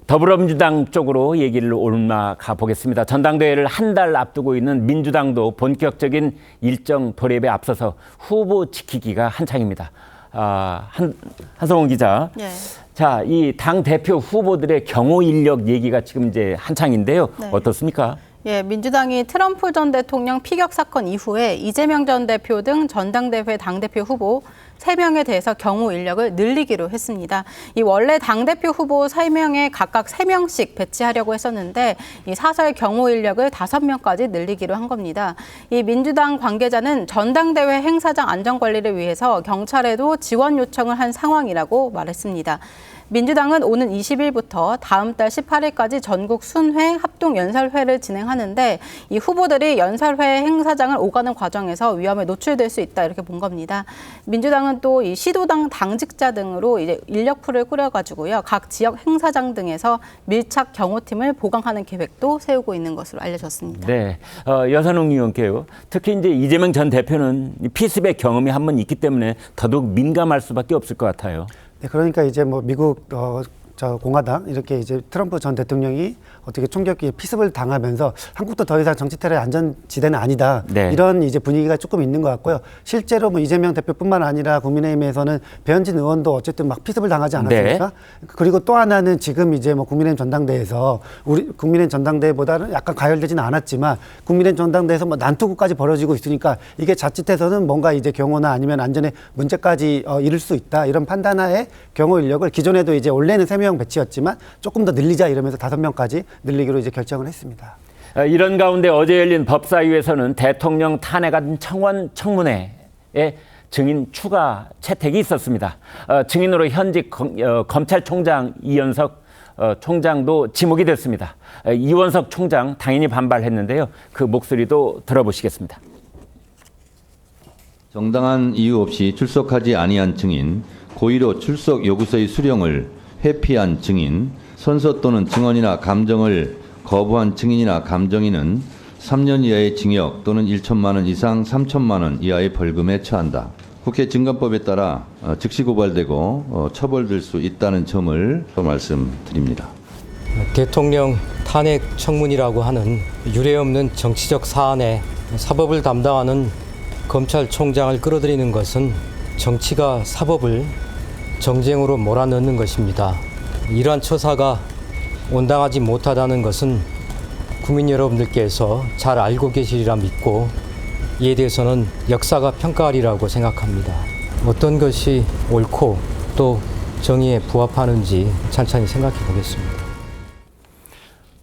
더불어민주당 쪽으로 얘기를 올라가 보겠습니다. 전당대회를 한 달 앞두고 있는 민주당도 본격적인 일정 돌입에 앞서서 후보 지키기가 한창입니다. 한성원 기자. 네. 자, 이 당 대표 후보들의 경호 인력 얘기가 지금 이제 한창인데요. 네. 어떻습니까? 예, 민주당이 트럼프 전 대통령 피격 사건 이후에 이재명 전 대표 등 전당대회 당대표 후보 3명에 대해서 경호 인력을 늘리기로 했습니다. 이 원래 당대표 후보 3명에 각각 3명씩 배치하려고 했었는데 이 사설 경호 인력을 5명까지 늘리기로 한 겁니다. 이 민주당 관계자는 전당대회 행사장 안전관리를 위해서 경찰에도 지원 요청을 한 상황이라고 말했습니다. 민주당은 오는 20일부터 다음 달 18일까지 전국 순회 합동연설회를 진행하는데 이 후보들이 연설회 행사장을 오가는 과정에서 위험에 노출될 수 있다 이렇게 본 겁니다. 민주당은 또 이 시도당 당직자 등으로 이제 인력풀을 꾸려가지고요. 각 지역 행사장 등에서 밀착 경호팀을 보강하는 계획도 세우고 있는 것으로 알려졌습니다. 네, 여선웅 의원께요. 특히 이제 이재명 전 대표는 피습의 경험이 한 번 있기 때문에 더더욱 민감할 수밖에 없을 것 같아요. 네, 그러니까 이제 뭐 미국 공화당 이렇게 이제 트럼프 전 대통령이 어떻게 총격기에 피습을 당하면서 한국도 더 이상 정치 테러의 안전지대는 아니다. 네. 이런 이제 분위기가 조금 있는 것 같고요. 실제로 뭐 이재명 대표뿐만 아니라 국민의힘에서는 배현진 의원도 어쨌든 막 피습을 당하지 않았습니까? 네. 그리고 또 하나는 지금 이제 뭐 국민의힘 전당대회에서 우리 국민의힘 전당대회보다는 약간 가열되지는 않았지만 국민의힘 전당대회에서 뭐 난투구까지 벌어지고 있으니까 이게 자칫해서는 뭔가 이제 경호나 아니면 안전에 문제까지 이를 수 있다. 이런 판단하에 경호 인력을 기존에도 이제 원래는 3명 배치였지만 조금 더 늘리자 이러면서 5명까지 늘리기로 이제 결정을 했습니다. 이런 가운데 어제 열린 법사위에서는 대통령 탄핵안 청원 청문회에 증인 추가 채택이 있었습니다. 증인으로 현직 검찰총장 이원석 총장도 지목이 됐습니다. 이원석 총장 당연히 반발했는데요. 그 목소리도 들어보시겠습니다. 정당한 이유 없이 출석하지 아니한 증인, 고의로 출석 요구서의 수령을 회피한 증인, 선서 또는 증언이나 감정을 거부한 증인이나 감정인은 3년 이하의 징역 또는 1천만 원 이상 3천만 원 이하의 벌금에 처한다. 국회 증감법에 따라 즉시 고발되고 처벌될 수 있다는 점을 말씀드립니다. 대통령 탄핵 청문이라고 하는 유례없는 정치적 사안에 사법을 담당하는 검찰총장을 끌어들이는 것은 정치가 사법을 정쟁으로 몰아넣는 것입니다. 이러한 처사가 온당하지 못하다는 것은 국민 여러분들께서 잘 알고 계시리라 믿고 이에 대해서는 역사가 평가하리라고 생각합니다. 어떤 것이 옳고 또 정의에 부합하는지 찬찬히 생각해 보겠습니다.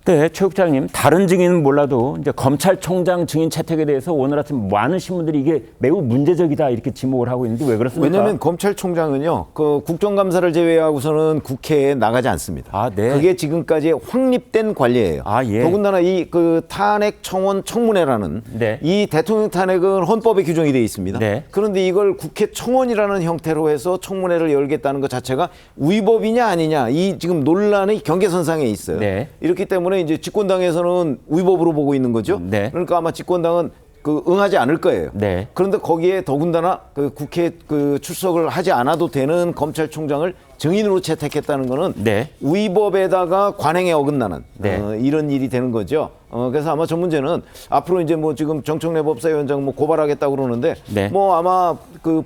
네, 최 국장님, 다른 증인은 몰라도 이제 검찰총장 증인 채택에 대해서 오늘 아침 많은 신문들이 이게 매우 문제적이다 이렇게 지목을 하고 있는데 왜 그렇습니까? 왜냐하면 검찰총장은요, 그 국정감사를 제외하고서는 국회에 나가지 않습니다. 아, 네. 그게 지금까지 확립된 관리예요. 아, 예. 더군다나 이 그 탄핵 청원 청문회라는 네. 이 대통령 탄핵은 헌법에 규정이 되어 있습니다. 네. 그런데 이걸 국회 청원이라는 형태로 해서 청문회를 열겠다는 것 자체가 위법이냐 아니냐 이 지금 논란의 경계선상에 있어요. 네. 이렇기 때문에 이제 집권당에서는 위법으로 보고 있는 거죠. 네. 그러니까 아마 집권당은 응하지 않을 거예요. 네. 그런데 거기에 더군다나 국회 출석을 하지 않아도 되는 검찰총장을 증인으로 채택했다는 거는 네. 위법에다가 관행에 어긋나는 네. 이런 일이 되는 거죠. 그래서 아마 저 문제는 앞으로 이제 뭐 지금 정청래 법사위원장 뭐 고발하겠다고 그러는데 네. 뭐 아마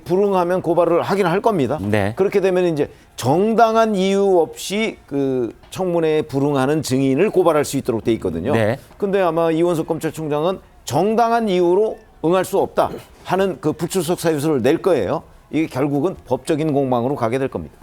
불응하면 고발을 하긴 할 겁니다. 네. 그렇게 되면 이제 정당한 이유 없이 청문회에 불응하는 증인을 고발할 수 있도록 돼 있거든요. 네. 근데 아마 이원석 검찰총장은 정당한 이유로 응할 수 없다 하는 불출석 사유서를 낼 거예요. 이게 결국은 법적인 공방으로 가게 될 겁니다.